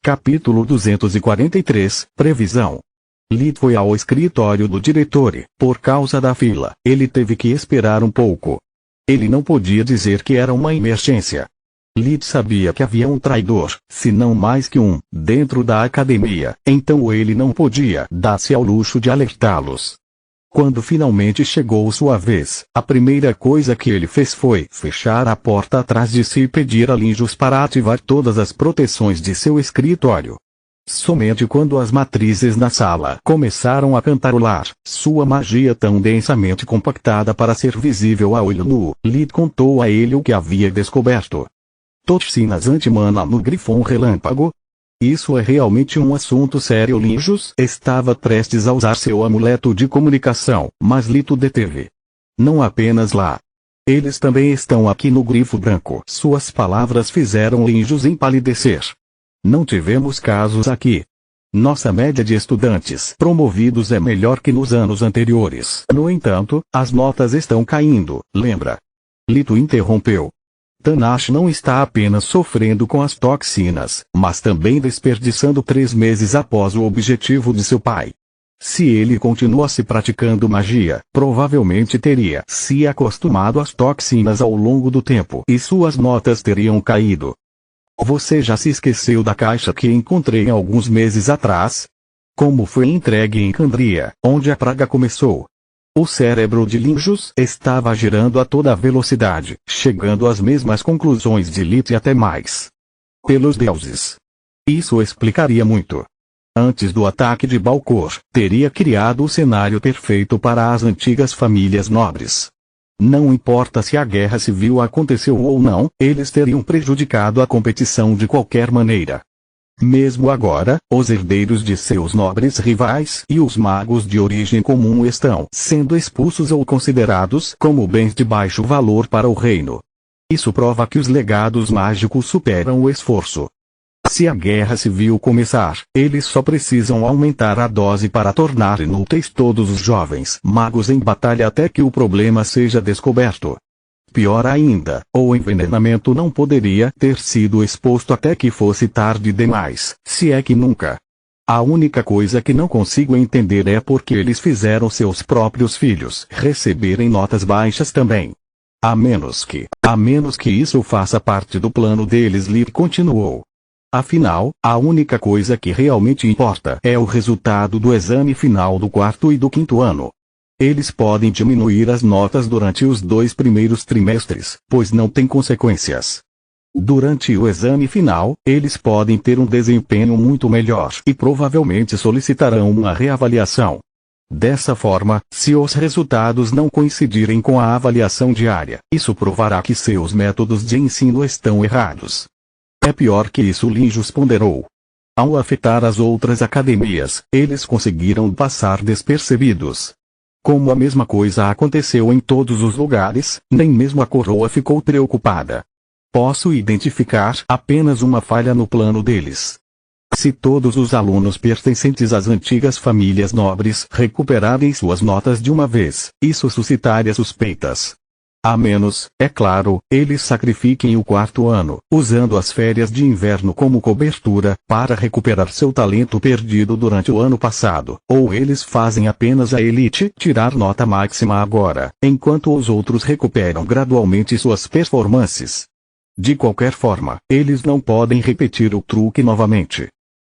Capítulo 243, Previsão. Lee foi ao escritório do diretor e, por causa da fila, ele teve que esperar um pouco. Ele não podia dizer que era uma emergência. Lee sabia que havia um traidor, se não mais que um, dentro da academia, então ele não podia dar-se ao luxo de alertá-los. Quando finalmente chegou sua vez, a primeira coisa que ele fez foi fechar a porta atrás de si e pedir a Linjus para ativar todas as proteções de seu escritório. Somente quando as matrizes na sala começaram a cantarolar, sua magia tão densamente compactada para ser visível a olho nu, Lee contou a ele o que havia descoberto. Toxinas anti-mana no Grifão Relâmpago? Isso é realmente um assunto sério. Linjus estava prestes a usar seu amuleto de comunicação, mas Lito deteve. Não apenas lá. Eles também estão aqui no Grifo Branco. Suas palavras fizeram Linjus empalidecer. Não tivemos casos aqui. Nossa média de estudantes promovidos é melhor que nos anos anteriores. No entanto, as notas estão caindo, lembra? Lito interrompeu. Tanashi não está apenas sofrendo com as toxinas, mas também desperdiçando 3 meses após o objetivo de seu pai. Se ele continuasse praticando magia, provavelmente teria se acostumado às toxinas ao longo do tempo e suas notas teriam caído. Você já se esqueceu da caixa que encontrei alguns meses atrás? Como foi entregue em Candria, onde a praga começou? O cérebro de Linjus estava girando a toda velocidade, chegando às mesmas conclusões de Lee e até mais. Pelos deuses! Isso explicaria muito. Antes do ataque de Balcor, teria criado o cenário perfeito para as antigas famílias nobres. Não importa se a guerra civil aconteceu ou não, eles teriam prejudicado a competição de qualquer maneira. Mesmo agora, os herdeiros de seus nobres rivais e os magos de origem comum estão sendo expulsos ou considerados como bens de baixo valor para o reino. Isso prova que os legados mágicos superam o esforço. Se a guerra civil começar, eles só precisam aumentar a dose para tornar inúteis todos os jovens magos em batalha até que o problema seja descoberto. Pior ainda, o envenenamento não poderia ter sido exposto até que fosse tarde demais, se é que nunca. A única coisa que não consigo entender é por que eles fizeram seus próprios filhos receberem notas baixas também. A menos que isso faça parte do plano deles. Lee continuou. Afinal, a única coisa que realmente importa é o resultado do exame final do 4º e do 5º ano. Eles podem diminuir as notas durante os 2 primeiros trimestres, pois não tem consequências. Durante o exame final, eles podem ter um desempenho muito melhor e provavelmente solicitarão uma reavaliação. Dessa forma, se os resultados não coincidirem com a avaliação diária, isso provará que seus métodos de ensino estão errados. É pior que isso. Linjus ponderou. Ao afetar as outras academias, eles conseguiram passar despercebidos. Como a mesma coisa aconteceu em todos os lugares, nem mesmo a coroa ficou preocupada. Posso identificar apenas uma falha no plano deles. Se todos os alunos pertencentes às antigas famílias nobres recuperarem suas notas de uma vez, isso suscitaria suspeitas. A menos, é claro, eles sacrifiquem o 4º ano, usando as férias de inverno como cobertura, para recuperar seu talento perdido durante o ano passado, ou eles fazem apenas a elite tirar nota máxima agora, enquanto os outros recuperam gradualmente suas performances. De qualquer forma, eles não podem repetir o truque novamente.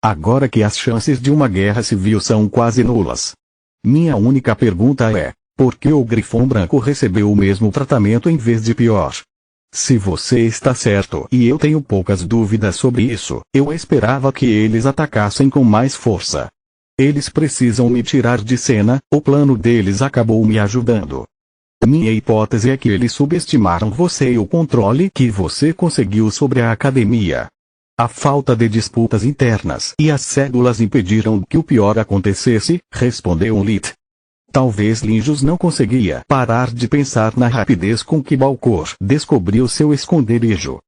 Agora que as chances de uma guerra civil são quase nulas. Minha única pergunta é: por que o Grifão Branco recebeu o mesmo tratamento em vez de pior? Se você está certo e eu tenho poucas dúvidas sobre isso, eu esperava que eles atacassem com mais força. Eles precisam me tirar de cena, o plano deles acabou me ajudando. Minha hipótese é que eles subestimaram você e o controle que você conseguiu sobre a academia. A falta de disputas internas e as cédulas impediram que o pior acontecesse, respondeu Lee. Talvez Linjus não conseguia parar de pensar na rapidez com que Balcor descobriu seu esconderijo.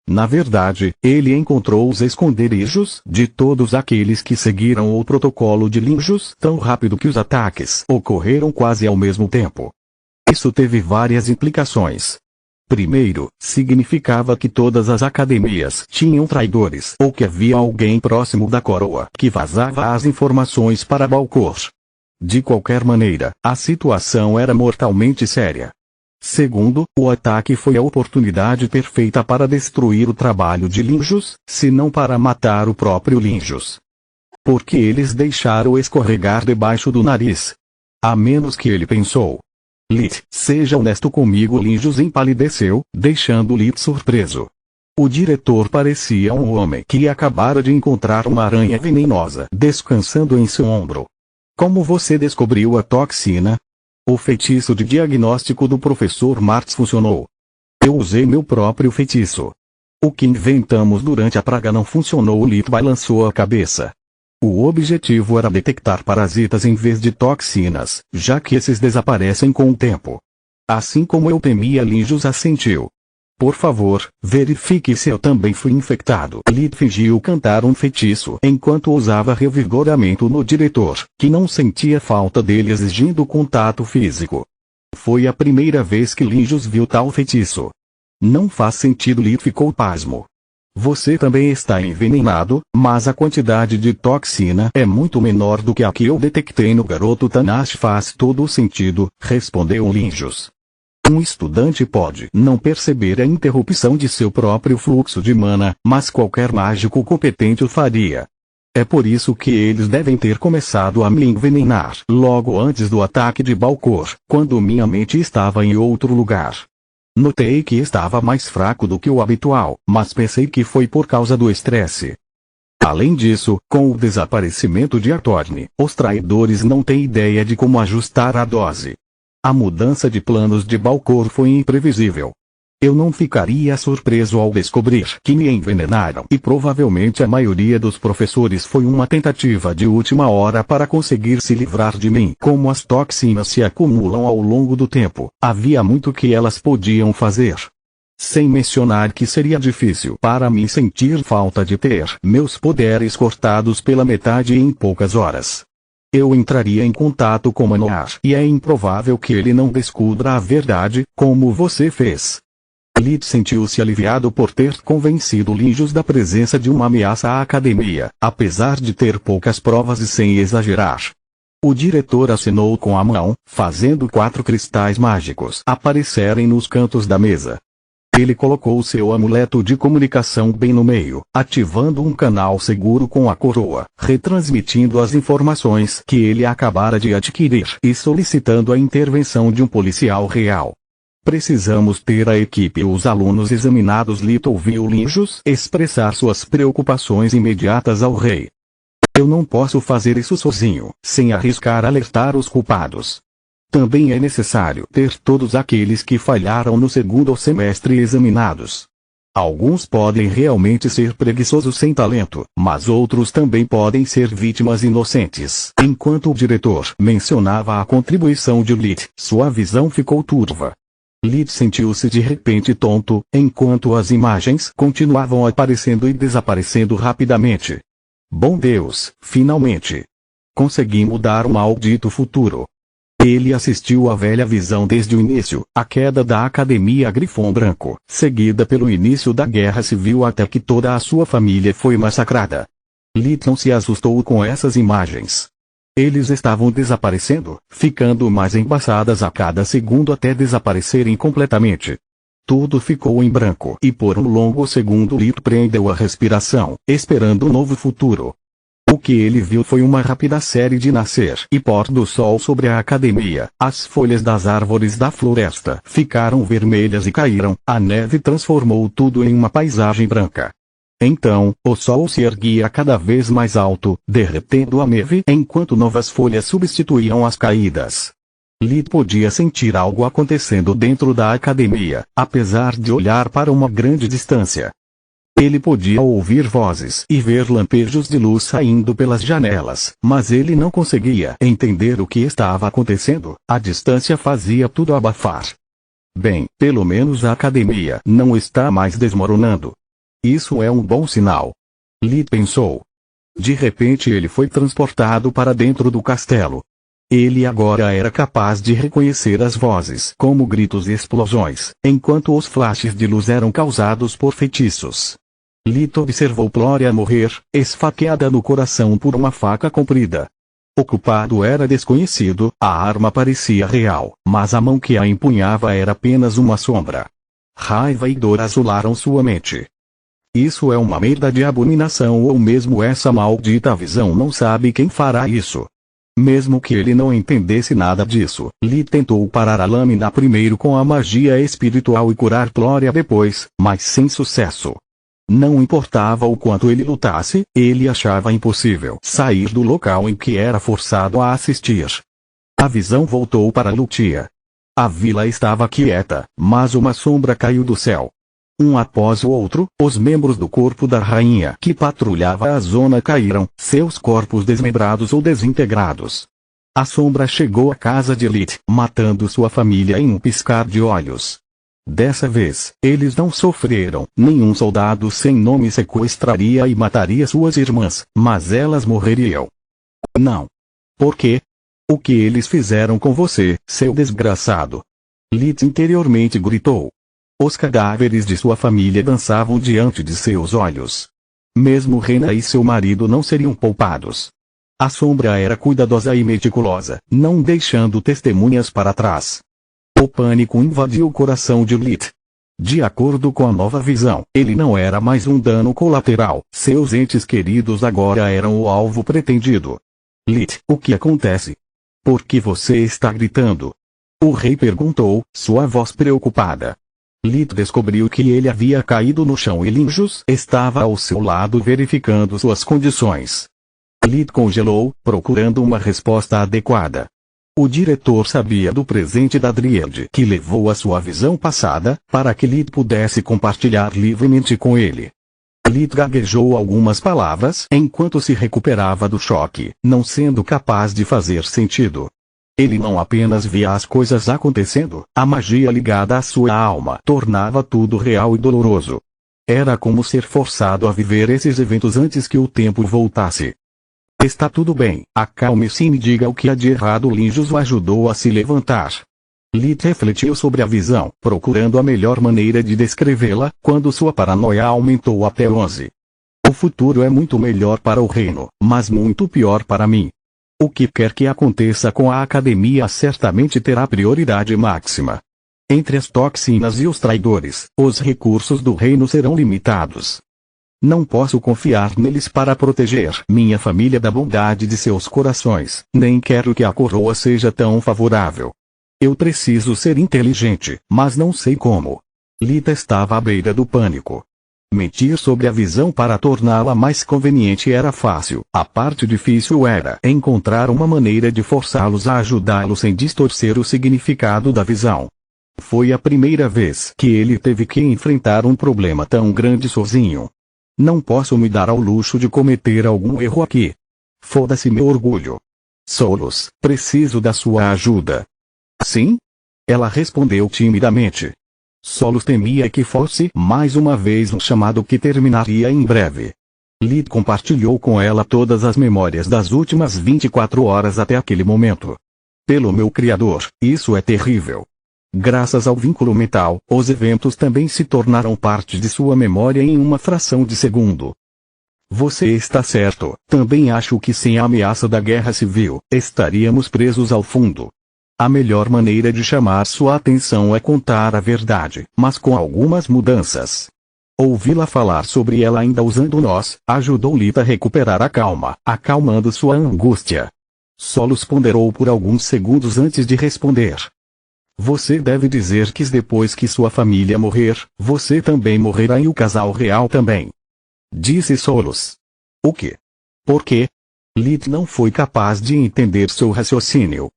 Na verdade, ele encontrou os esconderijos de todos aqueles que seguiram o protocolo de Linjus tão rápido que os ataques ocorreram quase ao mesmo tempo. Isso teve várias implicações. Primeiro, significava que todas as academias tinham traidores ou que havia alguém próximo da coroa que vazava as informações para Balcor. De qualquer maneira, a situação era mortalmente séria. Segundo, o ataque foi a oportunidade perfeita para destruir o trabalho de Linjus, se não para matar o próprio Linjus. Porque eles deixaram escorregar debaixo do nariz. A menos que ele pensou. Lit, seja honesto comigo. Linjus empalideceu, deixando Lit surpreso. O diretor parecia um homem que acabara de encontrar uma aranha venenosa descansando em seu ombro. Como você descobriu a toxina? O feitiço de diagnóstico do professor Martz funcionou. Eu usei meu próprio feitiço. O que inventamos durante a praga não funcionou. Lit balançou a cabeça. O objetivo era detectar parasitas em vez de toxinas, já que esses desaparecem com o tempo. Assim como eu temia. Linjus assentiu. Por favor, verifique se eu também fui infectado. Lit fingiu cantar um feitiço enquanto usava revigoramento no diretor, que não sentia falta dele exigindo contato físico. Foi a primeira vez que Linjus viu tal feitiço. Não faz sentido. Lit ficou pasmo. Você também está envenenado, mas a quantidade de toxina é muito menor do que a que eu detectei no garoto Tanash. Faz todo o sentido, respondeu Linjus. Um estudante pode não perceber a interrupção de seu próprio fluxo de mana, mas qualquer mágico competente o faria. É por isso que eles devem ter começado a me envenenar logo antes do ataque de Balcor, quando minha mente estava em outro lugar. Notei que estava mais fraco do que o habitual, mas pensei que foi por causa do estresse. Além disso, com o desaparecimento de Atorne, os traidores não têm ideia de como ajustar a dose. A mudança de planos de Balcor foi imprevisível. Eu não ficaria surpreso ao descobrir que me envenenaram, e provavelmente a maioria dos professores foi uma tentativa de última hora para conseguir se livrar de mim. Como as toxinas se acumulam ao longo do tempo, havia muito que elas podiam fazer. Sem mencionar que seria difícil para mim sentir falta de ter meus poderes cortados pela metade em poucas horas. Eu entraria em contato com Manoar, e é improvável que ele não descubra a verdade, como você fez. Lit sentiu-se aliviado por ter convencido Linjus da presença de uma ameaça à academia, apesar de ter poucas provas e sem exagerar. O diretor acenou com a mão, fazendo 4 cristais mágicos aparecerem nos cantos da mesa. Ele colocou seu amuleto de comunicação bem no meio, ativando um canal seguro com a coroa, retransmitindo as informações que ele acabara de adquirir e solicitando a intervenção de um policial real. Precisamos ter a equipe e os alunos examinados. Lit ouviu Linjus expressar suas preocupações imediatas ao rei. Eu não posso fazer isso sozinho, sem arriscar alertar os culpados. Também é necessário ter todos aqueles que falharam no segundo semestre examinados. Alguns podem realmente ser preguiçosos sem talento, mas outros também podem ser vítimas inocentes. Enquanto o diretor mencionava a contribuição de Lit, sua visão ficou turva. Lit sentiu-se de repente tonto, enquanto as imagens continuavam aparecendo e desaparecendo rapidamente. Bom Deus, finalmente! Consegui mudar o maldito futuro. Ele assistiu à velha visão desde o início, a queda da Academia Grifon Branco, seguida pelo início da Guerra Civil até que toda a sua família foi massacrada. Lit não se assustou com essas imagens. Eles estavam desaparecendo, ficando mais embaçadas a cada segundo até desaparecerem completamente. Tudo ficou em branco e por um longo segundo Lit prendeu a respiração, esperando um novo futuro. O que ele viu foi uma rápida série de nascer e pôr do sol sobre a academia. As folhas das árvores da floresta ficaram vermelhas e caíram, a neve transformou tudo em uma paisagem branca. Então, o sol se erguia cada vez mais alto, derretendo a neve enquanto novas folhas substituíam as caídas. Lit podia sentir algo acontecendo dentro da academia, apesar de olhar para uma grande distância. Ele podia ouvir vozes e ver lampejos de luz saindo pelas janelas, mas ele não conseguia entender o que estava acontecendo. A distância fazia tudo abafar. Bem, pelo menos a academia não está mais desmoronando. Isso é um bom sinal. Lit pensou. De repente ele foi transportado para dentro do castelo. Ele agora era capaz de reconhecer as vozes como gritos e explosões, enquanto os flashes de luz eram causados por feitiços. Lito observou Gloria morrer, esfaqueada no coração por uma faca comprida. O culpado era desconhecido, a arma parecia real, mas a mão que a empunhava era apenas uma sombra. Raiva e dor azularam sua mente. Isso é uma merda de abominação, ou mesmo essa maldita visão não sabe quem fará isso. Mesmo que ele não entendesse nada disso, Lee tentou parar a lâmina primeiro com a magia espiritual e curar Gloria depois, mas sem sucesso. Não importava o quanto ele lutasse, ele achava impossível sair do local em que era forçado a assistir. A visão voltou para Lucia. A vila estava quieta, mas uma sombra caiu do céu. Um após o outro, os membros do corpo da rainha que patrulhava a zona caíram, seus corpos desmembrados ou desintegrados. A sombra chegou à casa de Lith, matando sua família em um piscar de olhos. Dessa vez, eles não sofreram. Nenhum soldado sem nome sequestraria e mataria suas irmãs, mas elas morreriam. Não. Por quê? O que eles fizeram com você, seu desgraçado? Lith interiormente gritou. Os cadáveres de sua família dançavam diante de seus olhos. Mesmo Rena e seu marido não seriam poupados. A sombra era cuidadosa e meticulosa, não deixando testemunhas para trás. O pânico invadiu o coração de Lith. De acordo com a nova visão, ele não era mais um dano colateral, seus entes queridos agora eram o alvo pretendido. Lith, o que acontece? Por que você está gritando? O rei perguntou, sua voz preocupada. Lith descobriu que ele havia caído no chão e Linjus estava ao seu lado verificando suas condições. Lith congelou, procurando uma resposta adequada. O diretor sabia do presente da Dríade que levou a sua visão passada, para que Lith pudesse compartilhar livremente com ele. Lith gaguejou algumas palavras enquanto se recuperava do choque, não sendo capaz de fazer sentido. Ele não apenas via as coisas acontecendo, a magia ligada à sua alma tornava tudo real e doloroso. Era como ser forçado a viver esses eventos antes que o tempo voltasse. Está tudo bem, acalme-se e me diga o que há de errado. Linjus o ajudou a se levantar. Lith refletiu sobre a visão, procurando a melhor maneira de descrevê-la, quando sua paranoia aumentou até 11. O futuro é muito melhor para o reino, mas muito pior para mim. O que quer que aconteça com a academia certamente terá prioridade máxima. Entre as toxinas e os traidores, os recursos do reino serão limitados. Não posso confiar neles para proteger minha família da bondade de seus corações, nem quero que a coroa seja tão favorável. Eu preciso ser inteligente, mas não sei como. Lita estava à beira do pânico. Mentir sobre a visão para torná-la mais conveniente era fácil, a parte difícil era encontrar uma maneira de forçá-los a ajudá-lo sem distorcer o significado da visão. Foi a primeira vez que ele teve que enfrentar um problema tão grande sozinho. Não posso me dar ao luxo de cometer algum erro aqui. Foda-se meu orgulho. Solos, preciso da sua ajuda. Sim? Ela respondeu timidamente. Solos temia que fosse mais uma vez um chamado que terminaria em breve. Lid compartilhou com ela todas as memórias das últimas 24 horas até aquele momento. Pelo meu criador, isso é terrível. Graças ao vínculo mental, os eventos também se tornaram parte de sua memória em uma fração de segundo. Você está certo, também acho que sem a ameaça da guerra civil, estaríamos presos ao fundo. A melhor maneira de chamar sua atenção é contar a verdade, mas com algumas mudanças. Ouvi-la falar sobre ela ainda usando nós, ajudou Lita a recuperar a calma, acalmando sua angústia. Solos ponderou por alguns segundos antes de responder. Você deve dizer que depois que sua família morrer, você também morrerá e o casal real também. Disse Solos. O quê? Por quê? Lid não foi capaz de entender seu raciocínio.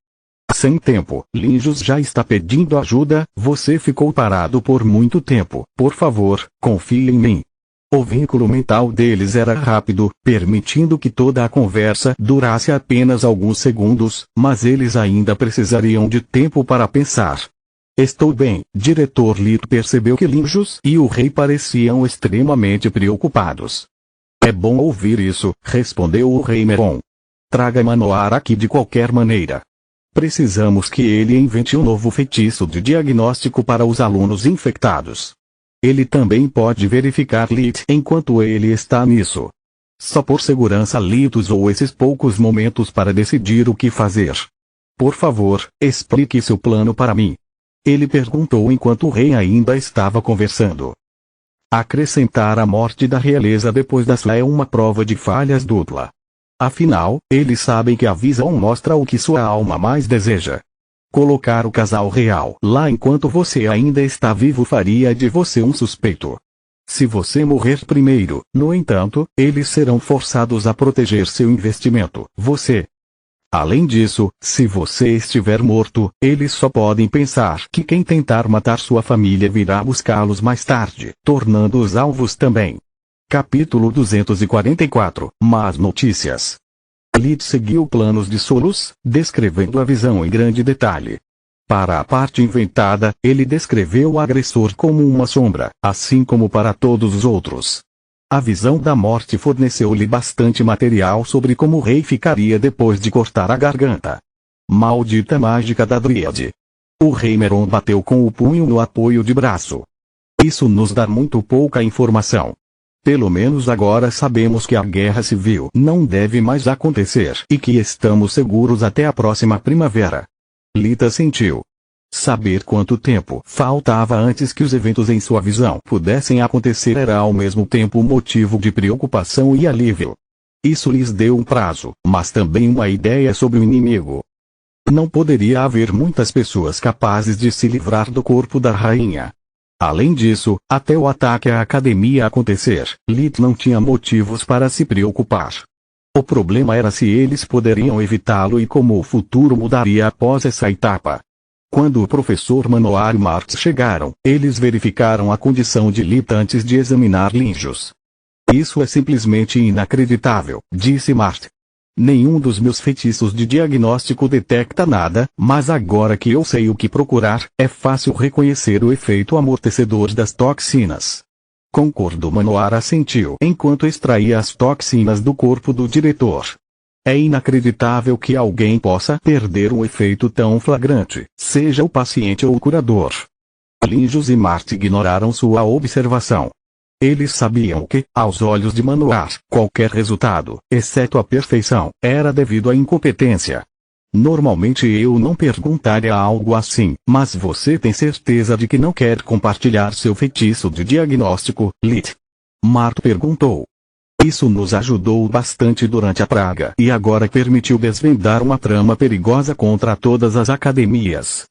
Sem tempo, Linjus já está pedindo ajuda, você ficou parado por muito tempo, por favor, confie em mim. O vínculo mental deles era rápido, permitindo que toda a conversa durasse apenas alguns segundos, mas eles ainda precisariam de tempo para pensar. Estou bem, diretor Lito percebeu que Linjus e o rei pareciam extremamente preocupados. É bom ouvir isso, respondeu o rei Meron. Traga Manoar aqui de qualquer maneira. Precisamos que ele invente um novo feitiço de diagnóstico para os alunos infectados. Ele também pode verificar Lit enquanto ele está nisso. Só por segurança Lit usou esses poucos momentos para decidir o que fazer. Por favor, explique seu plano para mim. Ele perguntou enquanto o rei ainda estava conversando. Acrescentar a morte da realeza depois da sua é uma prova de falhas dupla. Afinal, eles sabem que a visão mostra o que sua alma mais deseja. Colocar o casal real lá enquanto você ainda está vivo faria de você um suspeito. Se você morrer primeiro, no entanto, eles serão forçados a proteger seu investimento, você. Além disso, se você estiver morto, eles só podem pensar que quem tentar matar sua família virá buscá-los mais tarde, tornando-os alvos também. Capítulo 244 – Más notícias. Lit seguiu planos de Solus, descrevendo a visão em grande detalhe. Para a parte inventada, ele descreveu o agressor como uma sombra, assim como para todos os outros. A visão da morte forneceu-lhe bastante material sobre como o rei ficaria depois de cortar a garganta. Maldita mágica da Dríade. O rei Meron bateu com o punho no apoio de braço. Isso nos dá muito pouca informação. Pelo menos agora sabemos que a guerra civil não deve mais acontecer e que estamos seguros até a próxima primavera. Lita sentiu. Saber quanto tempo faltava antes que os eventos em sua visão pudessem acontecer era ao mesmo tempo motivo de preocupação e alívio. Isso lhes deu um prazo, mas também uma ideia sobre o inimigo. Não poderia haver muitas pessoas capazes de se livrar do corpo da rainha. Além disso, até o ataque à academia acontecer, Lit não tinha motivos para se preocupar. O problema era se eles poderiam evitá-lo e como o futuro mudaria após essa etapa. Quando o professor Manoar e Marx chegaram, eles verificaram a condição de Lit antes de examinar Linjos. Isso é simplesmente inacreditável, disse Mart. Nenhum dos meus feitiços de diagnóstico detecta nada, mas agora que eu sei o que procurar, é fácil reconhecer o efeito amortecedor das toxinas. Concordou. Manoar assentiu enquanto extraía as toxinas do corpo do diretor. É inacreditável que alguém possa perder um efeito tão flagrante, seja o paciente ou o curador. Linjos e Mart ignoraram sua observação. Eles sabiam que, aos olhos de Manoar, qualquer resultado, exceto a perfeição, era devido à incompetência. Normalmente eu não perguntaria algo assim, mas você tem certeza de que não quer compartilhar seu feitiço de diagnóstico, Lit? Mart perguntou. Isso nos ajudou bastante durante a praga e agora permitiu desvendar uma trama perigosa contra todas as academias.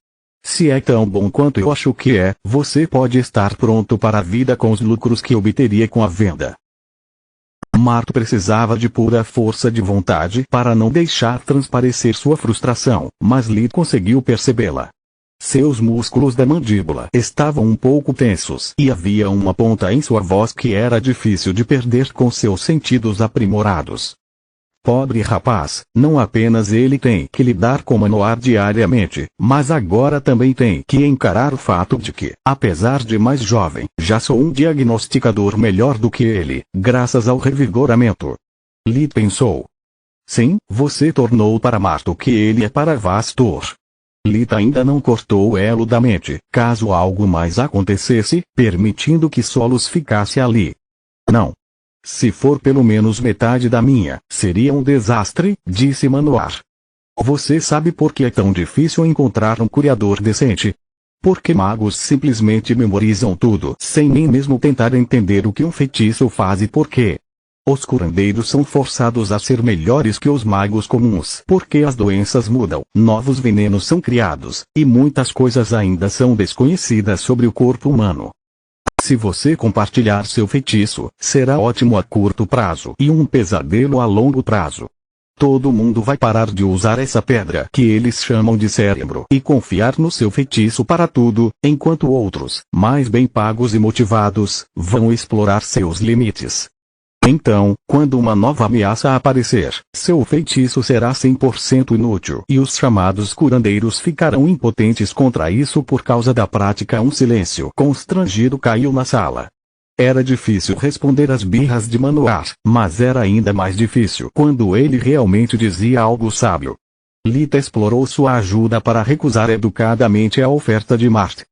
Se é tão bom quanto eu acho que é, você pode estar pronto para a vida com os lucros que obteria com a venda. Mart precisava de pura força de vontade para não deixar transparecer sua frustração, mas Lit conseguiu percebê-la. Seus músculos da mandíbula estavam um pouco tensos e havia uma ponta em sua voz que era difícil de perder com seus sentidos aprimorados. Pobre rapaz, não apenas ele tem que lidar com Manoar diariamente, mas agora também tem que encarar o fato de que, apesar de mais jovem, já sou um diagnosticador melhor do que ele, graças ao revigoramento. Lit pensou. Sim, você tornou para Mart o que ele é para Vastor. Lit ainda não cortou o elo da mente, caso algo mais acontecesse, permitindo que Solus ficasse ali. Não. Se for pelo menos metade da minha, seria um desastre, disse Manoar. Você sabe por que é tão difícil encontrar um curador decente? Porque magos simplesmente memorizam tudo, sem nem mesmo tentar entender o que um feitiço faz e por quê. Os curandeiros são forçados a ser melhores que os magos comuns, porque as doenças mudam, novos venenos são criados, e muitas coisas ainda são desconhecidas sobre o corpo humano. Se você compartilhar seu feitiço, será ótimo a curto prazo e um pesadelo a longo prazo. Todo mundo vai parar de usar essa pedra que eles chamam de cérebro e confiar no seu feitiço para tudo, enquanto outros, mais bem pagos e motivados, vão explorar seus limites. Então, quando uma nova ameaça aparecer, seu feitiço será 100% inútil e os chamados curandeiros ficarão impotentes contra isso por causa da prática. Um silêncio constrangido caiu na sala. Era difícil responder às birras de Manoar, mas era ainda mais difícil quando ele realmente dizia algo sábio. Lita explorou sua ajuda para recusar educadamente a oferta de Mart.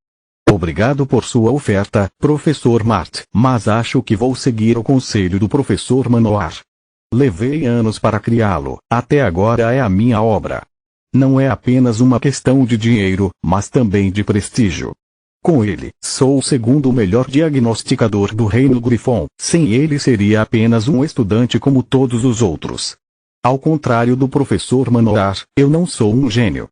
Obrigado por sua oferta, professor Mart, mas acho que vou seguir o conselho do professor Manoar. Levei anos para criá-lo, até agora é a minha obra. Não é apenas uma questão de dinheiro, mas também de prestígio. Com ele, sou o segundo melhor diagnosticador do Reino Griffon. Sem ele seria apenas um estudante como todos os outros. Ao contrário do professor Manoar, eu não sou um gênio.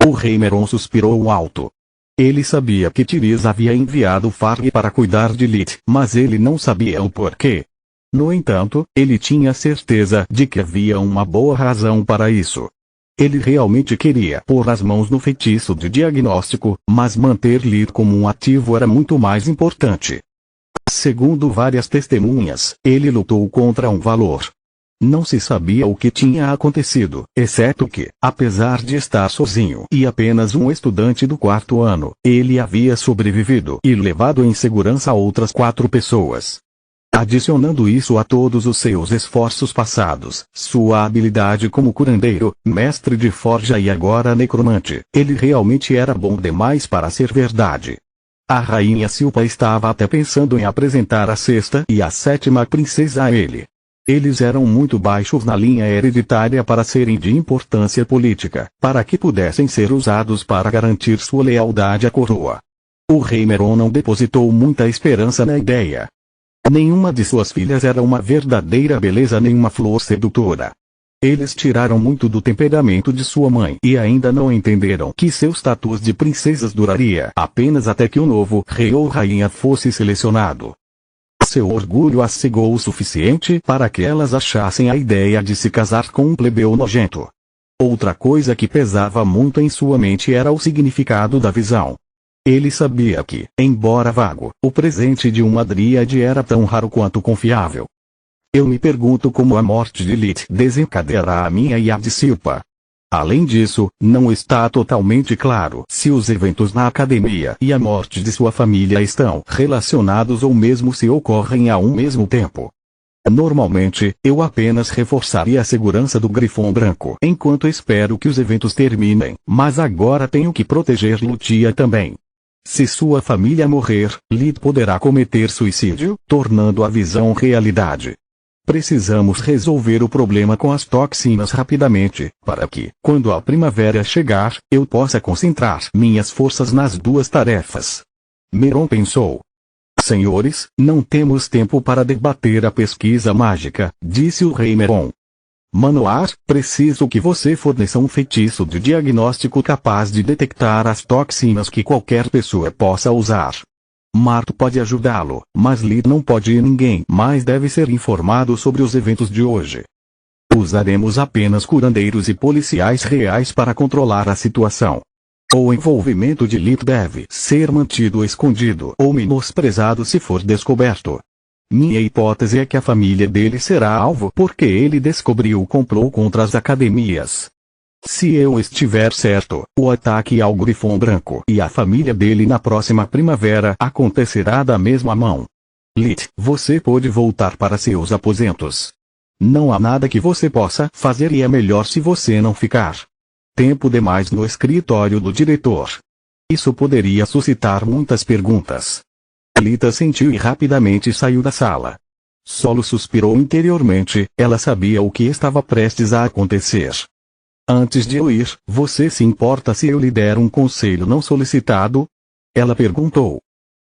O rei Meron suspirou alto. Ele sabia que Tiriz havia enviado Farg para cuidar de Lit, mas ele não sabia o porquê. No entanto, ele tinha certeza de que havia uma boa razão para isso. Ele realmente queria pôr as mãos no feitiço de diagnóstico, mas manter Lit como um ativo era muito mais importante. Segundo várias testemunhas, ele lutou contra um valor. Não se sabia o que tinha acontecido, exceto que, apesar de estar sozinho e apenas um estudante do 4º ano, ele havia sobrevivido e levado em segurança outras 4 pessoas. Adicionando isso a todos os seus esforços passados, sua habilidade como curandeiro, mestre de forja e agora necromante, ele realmente era bom demais para ser verdade. A rainha Silpa estava até pensando em apresentar a 6ª e a 7ª princesa a ele. Eles eram muito baixos na linha hereditária para serem de importância política, para que pudessem ser usados para garantir sua lealdade à coroa. O rei Meron não depositou muita esperança na ideia. Nenhuma de suas filhas era uma verdadeira beleza nem uma flor sedutora. Eles tiraram muito do temperamento de sua mãe e ainda não entenderam que seu status de princesas duraria apenas até que o novo rei ou rainha fosse selecionado. Seu orgulho as cegou o suficiente para que elas achassem a ideia de se casar com um plebeu nojento. Outra coisa que pesava muito em sua mente era o significado da visão. Ele sabia que, embora vago, o presente de uma dríade era tão raro quanto confiável. Eu me pergunto como a morte de Lit desencadeará a minha e a de Silpa. Além disso, não está totalmente claro se os eventos na academia e a morte de sua família estão relacionados ou mesmo se ocorrem ao mesmo tempo. Normalmente, eu apenas reforçaria a segurança do Grifão Branco enquanto espero que os eventos terminem, mas agora tenho que proteger Lutia também. Se sua família morrer, Lit poderá cometer suicídio, tornando a visão realidade. Precisamos resolver o problema com as toxinas rapidamente, para que, quando a primavera chegar, eu possa concentrar minhas forças nas 2 tarefas. Meron pensou. Senhores, não temos tempo para debater a pesquisa mágica, disse o rei Meron. Manoar, preciso que você forneça um feitiço de diagnóstico capaz de detectar as toxinas que qualquer pessoa possa usar. Marto pode ajudá-lo, mas Lit não pode e ninguém mais deve ser informado sobre os eventos de hoje. Usaremos apenas curandeiros e policiais reais para controlar a situação. O envolvimento de Lit deve ser mantido escondido ou menosprezado se for descoberto. Minha hipótese é que a família dele será alvo porque ele descobriu o complô contra as academias. Se eu estiver certo, o ataque ao Grifão Branco e à família dele na próxima primavera acontecerá da mesma mão. Lit, você pode voltar para seus aposentos. Não há nada que você possa fazer e é melhor se você não ficar tempo demais no escritório do diretor. Isso poderia suscitar muitas perguntas. Lita sentiu e rapidamente saiu da sala. Solo suspirou interiormente, ela sabia o que estava prestes a acontecer. Antes de eu ir, você se importa se eu lhe der um conselho não solicitado? Ela perguntou.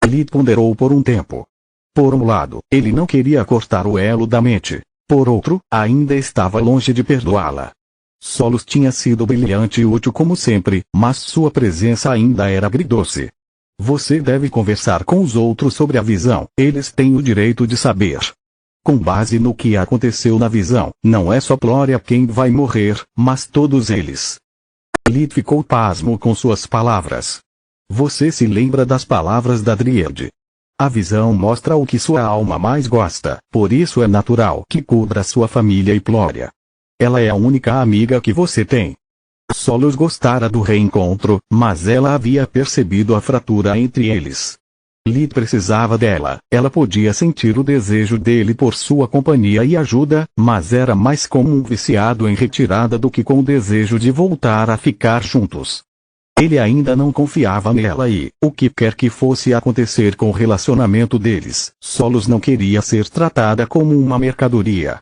Lit ponderou por um tempo. Por um lado, ele não queria cortar o elo da mente. Por outro, ainda estava longe de perdoá-la. Solos tinha sido brilhante e útil como sempre, mas sua presença ainda era agridoce. Você deve conversar com os outros sobre a visão, eles têm o direito de saber. Com base no que aconteceu na visão, não é só Glória quem vai morrer, mas todos eles. Lit ficou pasmo com suas palavras. Você se lembra das palavras da Dríade. A visão mostra o que sua alma mais gosta, por isso é natural que cubra sua família e Glória. Ela é a única amiga que você tem. Solos gostara do reencontro, mas ela havia percebido a fratura entre eles. Lid precisava dela, ela podia sentir o desejo dele por sua companhia e ajuda, mas era mais como um viciado em retirada do que com o desejo de voltar a ficar juntos. Ele ainda não confiava nela e, o que quer que fosse acontecer com o relacionamento deles, Solos não queria ser tratada como uma mercadoria.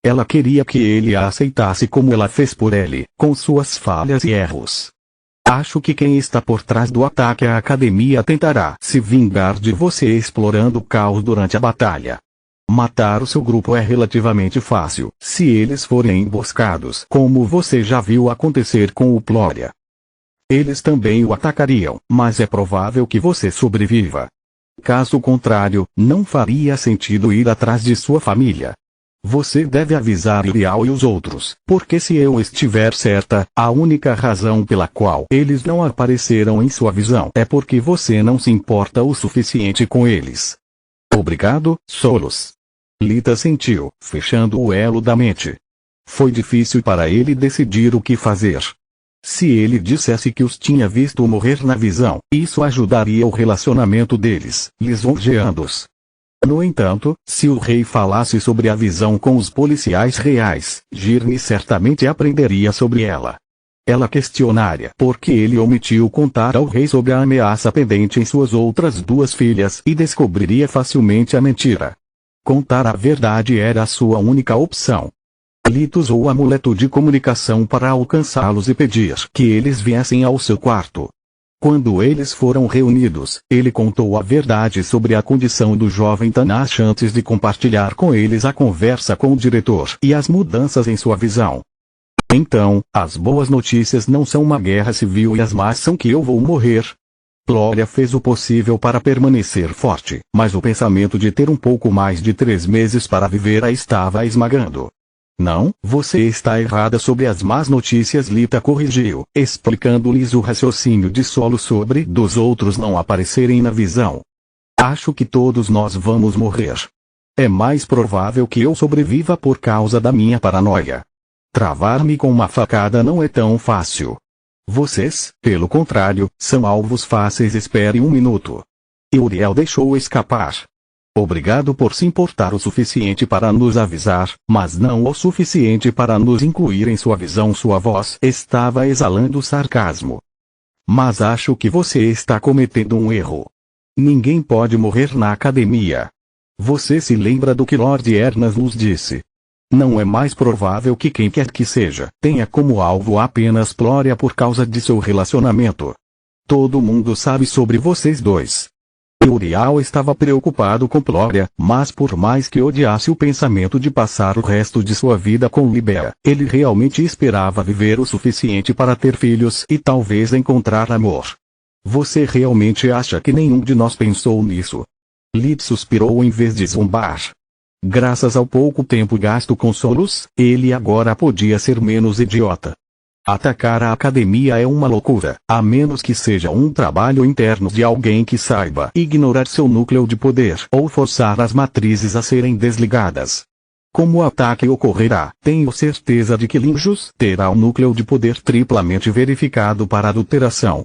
Ela queria que ele a aceitasse como ela fez por ele, com suas falhas e erros. Acho que quem está por trás do ataque à academia tentará se vingar de você explorando o caos durante a batalha. Matar o seu grupo é relativamente fácil, se eles forem emboscados, como você já viu acontecer com o Ploria. Eles também o atacariam, mas é provável que você sobreviva. Caso contrário, não faria sentido ir atrás de sua família. Você deve avisar Uriel e os outros, porque se eu estiver certa, a única razão pela qual eles não apareceram em sua visão é porque você não se importa o suficiente com eles. Obrigado, Solos. Lita sentiu, fechando o elo da mente. Foi difícil para ele decidir o que fazer. Se ele dissesse que os tinha visto morrer na visão, isso ajudaria o relacionamento deles, lisonjeando-os. No entanto, se o rei falasse sobre a visão com os policiais reais, Girne certamente aprenderia sobre ela. Ela questionaria por que ele omitiu contar ao rei sobre a ameaça pendente em suas outras duas filhas e descobriria facilmente a mentira. Contar a verdade era a sua única opção. Lita usou o amuleto de comunicação para alcançá-los e pedir que eles viessem ao seu quarto. Quando eles foram reunidos, ele contou a verdade sobre a condição do jovem Tanash antes de compartilhar com eles a conversa com o diretor e as mudanças em sua visão. Então, as boas notícias não são uma guerra civil e as más são que eu vou morrer. Ploria fez o possível para permanecer forte, mas o pensamento de ter um pouco mais de 3 meses para viver a estava esmagando. Não, você está errada sobre as más notícias. Lita corrigiu, explicando-lhes o raciocínio de Solo sobre dos outros não aparecerem na visão. Acho que todos nós vamos morrer. É mais provável que eu sobreviva por causa da minha paranoia. Travar-me com uma facada não é tão fácil. Vocês, pelo contrário, são alvos fáceis. Espere um minuto. Uriel deixou escapar. Obrigado por se importar o suficiente para nos avisar, mas não o suficiente para nos incluir em sua visão. Sua voz estava exalando sarcasmo. Mas acho que você está cometendo um erro. Ninguém pode morrer na academia. Você se lembra do que Lord Ernas nos disse? Não é mais provável que quem quer que seja tenha como alvo apenas Ploria por causa de seu relacionamento. Todo mundo sabe sobre vocês dois. Uriel estava preocupado com Ploria, mas por mais que odiasse o pensamento de passar o resto de sua vida com Libera, ele realmente esperava viver o suficiente para ter filhos e talvez encontrar amor. Você realmente acha que nenhum de nós pensou nisso? Lid suspirou em vez de zombar. Graças ao pouco tempo gasto com Solos, ele agora podia ser menos idiota. Atacar a academia é uma loucura, a menos que seja um trabalho interno de alguém que saiba ignorar seu núcleo de poder ou forçar as matrizes a serem desligadas. Como o ataque ocorrerá, tenho certeza de que Linjus terá o núcleo de poder triplamente verificado para adulteração.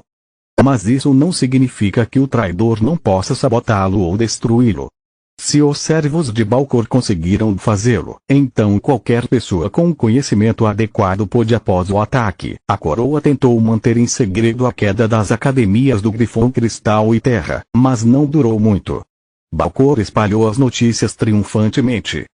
Mas isso não significa que o traidor não possa sabotá-lo ou destruí-lo. Se os servos de Balcor conseguiram fazê-lo, então qualquer pessoa com conhecimento adequado pôde. Após o ataque, a coroa tentou manter em segredo a queda das academias do Grifão Cristal e Terra, mas não durou muito. Balcor espalhou as notícias triunfantemente.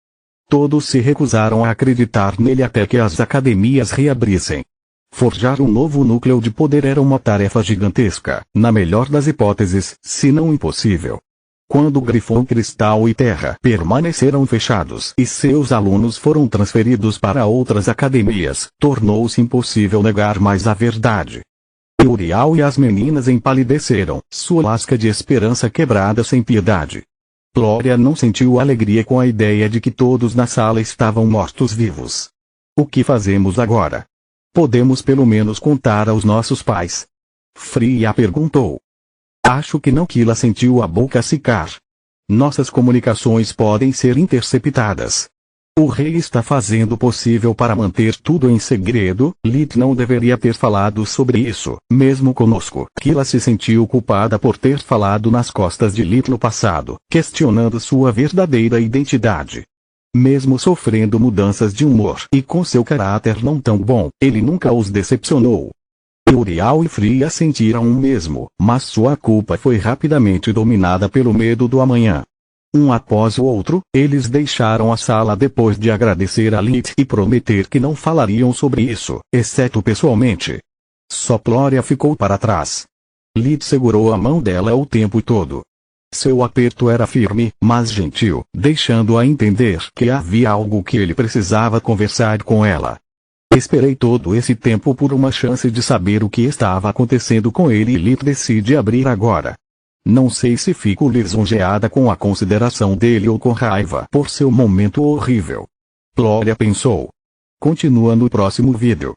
Todos se recusaram a acreditar nele até que as academias reabrissem. Forjar um novo núcleo de poder era uma tarefa gigantesca, na melhor das hipóteses, se não impossível. Quando Grifão Cristal e Terra permaneceram fechados e seus alunos foram transferidos para outras academias, tornou-se impossível negar mais a verdade. Uriel e as meninas empalideceram, sua lasca de esperança quebrada sem piedade. Ploria não sentiu alegria com a ideia de que todos na sala estavam mortos-vivos. O que fazemos agora? Podemos pelo menos contar aos nossos pais? Fria perguntou. Acho que não. Kila sentiu a boca secar. Nossas comunicações podem ser interceptadas. O rei está fazendo o possível para manter tudo em segredo. Lit não deveria ter falado sobre isso, mesmo conosco. Kila se sentiu culpada por ter falado nas costas de Lit no passado, questionando sua verdadeira identidade. Mesmo sofrendo mudanças de humor e com seu caráter não tão bom, ele nunca os decepcionou. Uriel e Fria sentiram o mesmo, mas sua culpa foi rapidamente dominada pelo medo do amanhã. Um após o outro, eles deixaram a sala depois de agradecer a Lit e prometer que não falariam sobre isso, exceto pessoalmente. Só Gloria ficou para trás. Lit segurou a mão dela o tempo todo. Seu aperto era firme, mas gentil, deixando-a entender que havia algo que ele precisava conversar com ela. Esperei todo esse tempo por uma chance de saber o que estava acontecendo com ele e Lit decide abrir agora. Não sei se fico lisonjeada com a consideração dele ou com raiva por seu momento horrível. Gloria pensou. Continua no próximo vídeo.